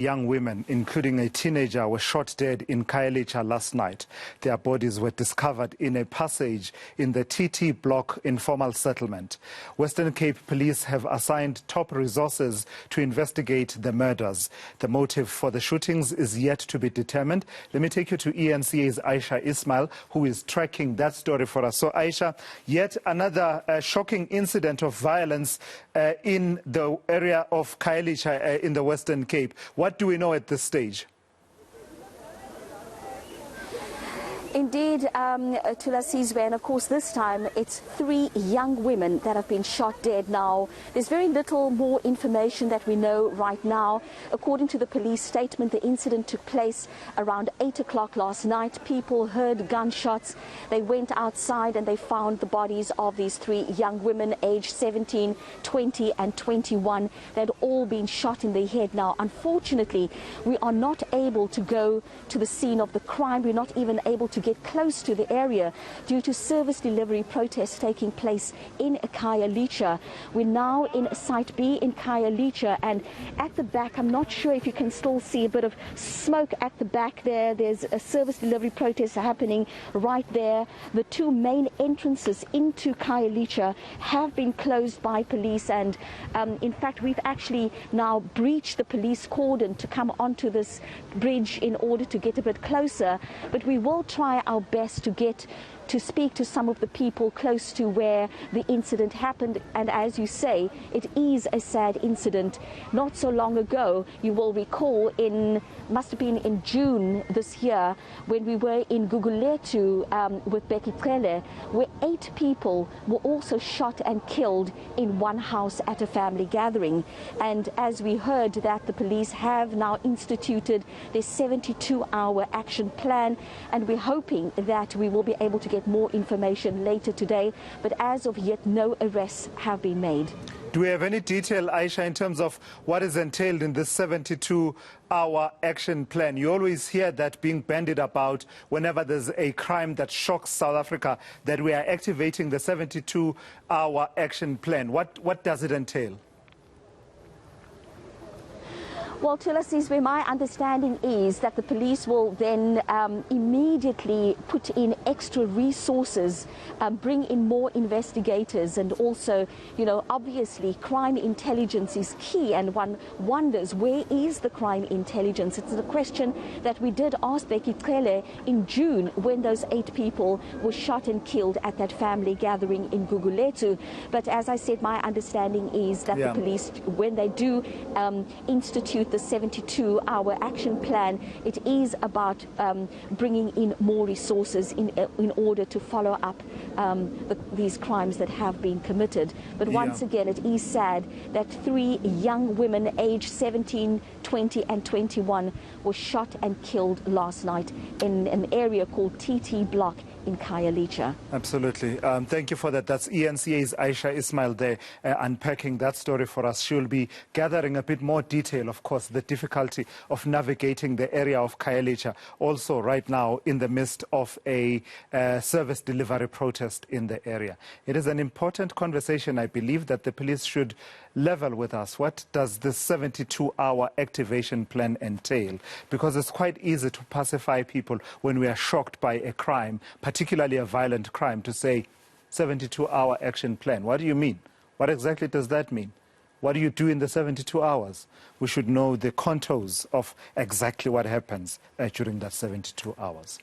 Young women, including a teenager, were shot dead in Khayelitsha last night. Their bodies were discovered in a passage in the TT block informal settlement. Western Cape police have assigned top resources to investigate the murders. The motive for the shootings is yet to be determined. Let me take you to eNCA's Ayesha Ismail, who is tracking that story for us. So, Ayesha, yet another shocking incident of violence in the area of Khayelitsha in the Western Cape. What do we know at this stage? Indeed, Thulasizwe, and of course this time it's 3 young women that have been shot dead now. There's very little more information that we know right now. According to the police statement, the incident took place around 8 o'clock last night. People heard gunshots. They went outside and they found the bodies of these 3 young women aged 17, 20 and 21. They'd all been shot in the head. Now, unfortunately, we are not able to go to the scene of the crime. We're not even able to get close to the area due to service delivery protests taking place in Khayelitsha. We're now in Site B in Khayelitsha, and at the back, I'm not sure if you can still see a bit of smoke at the back there. There's a service delivery protest happening right there. The 2 main entrances into Khayelitsha have been closed by police, and in fact we've actually now breached the police cordon to come onto this bridge in order to get a bit closer, but we will try our best to get to speak to some of the people close to where the incident happened. And as you say, it is a sad incident. Not so long ago, you will recall, must have been in June this year, when we were in Gugulethu with Khayelitsha, where 8 people were also shot and killed in one house at a family gathering. And as we heard, that the police have now instituted their 72-hour action plan, and we're hoping that we will be able to get more information later today, but as of yet no arrests have been made. Do we have any detail, Ayesha, in terms of what is entailed in this 72-hour action plan? You always hear that being bandied about whenever there's a crime that shocks South Africa, that we are activating the 72-hour action plan. What does it entail? Well, Thulasizwe, my understanding is that the police will then immediately put in extra resources, bring in more investigators, and also, you know, obviously crime intelligence is key, and one wonders, where is the crime intelligence? It's a question that we did ask Khayelitsha in June when those 8 people were shot and killed at that family gathering in Gugulethu. But as I said, my understanding is that the police, when they do institute the 72-hour action plan, it is about bringing in more resources in order to follow up these crimes that have been committed. But once again, it is sad that 3 young women aged 17, 20 and 21 were shot and killed last night in an area called TT block in Khayelitsha. Absolutely. Thank you for that. That's eNCA's Ayesha Ismail there unpacking that story for us. She'll be gathering a bit more detail, of course, the difficulty of navigating the area of Khayelitsha, also right now in the midst of a service delivery protest in the area. It is an important conversation, I believe, that the police should level with us. What does this 72-hour activation plan entail? Because it's quite easy to pacify people when we are shocked by a crime, particularly a violent crime, to say 72-hour action plan. What do you mean? What exactly does that mean? What do you do in the 72 hours? We should know the contours of exactly what happens during that 72 hours.